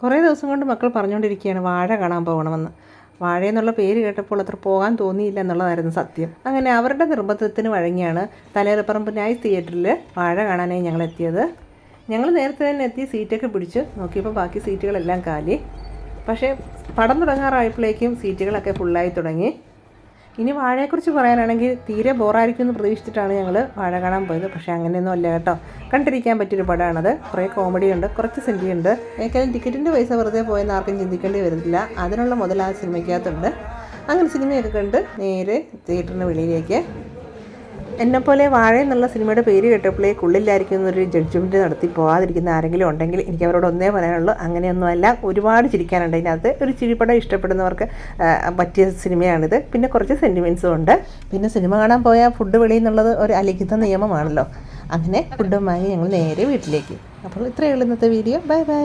കുറേ ദിവസം കൊണ്ട് മക്കൾ പറഞ്ഞുകൊണ്ടിരിക്കുകയാണ് വാഴ കാണാൻ പോകണമെന്ന്. വാഴ എന്നുള്ള പേര് കേട്ടപ്പോൾ അത്ര പോകാൻ തോന്നിയില്ല എന്നുള്ളതായിരുന്നു സത്യം. അങ്ങനെ അവരുടെ നിർബന്ധത്തിന് വഴങ്ങിയാണ് തലയോലപ്പറമ്പ് നൈസ് തിയേറ്ററിൽ വാഴ കാണാനായി ഞങ്ങൾ എത്തിയത്. ഞങ്ങൾ നേരത്തെ തന്നെ എത്തി സീറ്റൊക്കെ പിടിച്ച് നോക്കിയപ്പോൾ ബാക്കി സീറ്റുകളെല്ലാം കാലി. പക്ഷേ പടം തുടങ്ങാറായപ്പോഴേക്കും സീറ്റുകളൊക്കെ ഫുള്ളായി തുടങ്ങി. ഇനി വാഴയെക്കുറിച്ച് പറയാനാണെങ്കിൽ തീരെ ബോറായിരിക്കുമെന്ന് പ്രതീക്ഷിച്ചിട്ടാണ് ഞങ്ങൾ വാഴ കാണാൻ പോയത്. പക്ഷേ അങ്ങനെയൊന്നും അല്ല കേട്ടോ. കണ്ടിരിക്കാൻ പറ്റിയൊരു പടമാണത്. കുറേ കോമഡിയുണ്ട്, കുറച്ച് സെൻറ്റിയുണ്ട്. ഏക്കാലും ടിക്കറ്റിൻ്റെ പൈസ വെറുതെ പോയെന്ന് ആർക്കും ചിന്തിക്കേണ്ടി വരുന്നില്ല. അതിനുള്ള മുതൽ ആ സിനിമയ്ക്കകത്തുണ്ട്. അങ്ങനെ സിനിമയൊക്കെ കണ്ട് നേരെ തിയേറ്ററിന് വെളിയിലേക്ക്. എന്നെപ്പോലെ വാഴ എന്നുള്ള സിനിമയുടെ പേര് കേട്ടപ്പോഴേക്ക് ഉള്ളിലായിരിക്കും എന്നൊരു ജഡ്ജ്മെൻറ്റ് നടത്തി പോകാതിരിക്കുന്ന ആരെങ്കിലും ഉണ്ടെങ്കിൽ എനിക്ക് അവരോട് ഒന്നേ പറയാനുള്ളൂ, അങ്ങനെയൊന്നുമല്ല. ഒരുപാട് ചിരിക്കാനുണ്ട് ഇതിനകത്ത്. ഒരു ചിരിപ്പടം ഇഷ്ടപ്പെടുന്നവർക്ക് പറ്റിയ സിനിമയാണിത്. പിന്നെ കുറച്ച് സെൻറ്റിമെൻറ്റ്സും ഉണ്ട്. പിന്നെ സിനിമ കാണാൻ പോയാൽ ഫുഡ് വെളിയിൽ നിന്നുള്ളത് ഒരു അലിഖിത നിയമമാണല്ലോ. അങ്ങനെ ഫുഡും വാങ്ങി ഞങ്ങൾ നേരെ വീട്ടിലേക്ക്. അപ്പോൾ ഇത്രയേ ഉള്ളൂ ഇന്നത്തെ വീഡിയോ. Bye bye.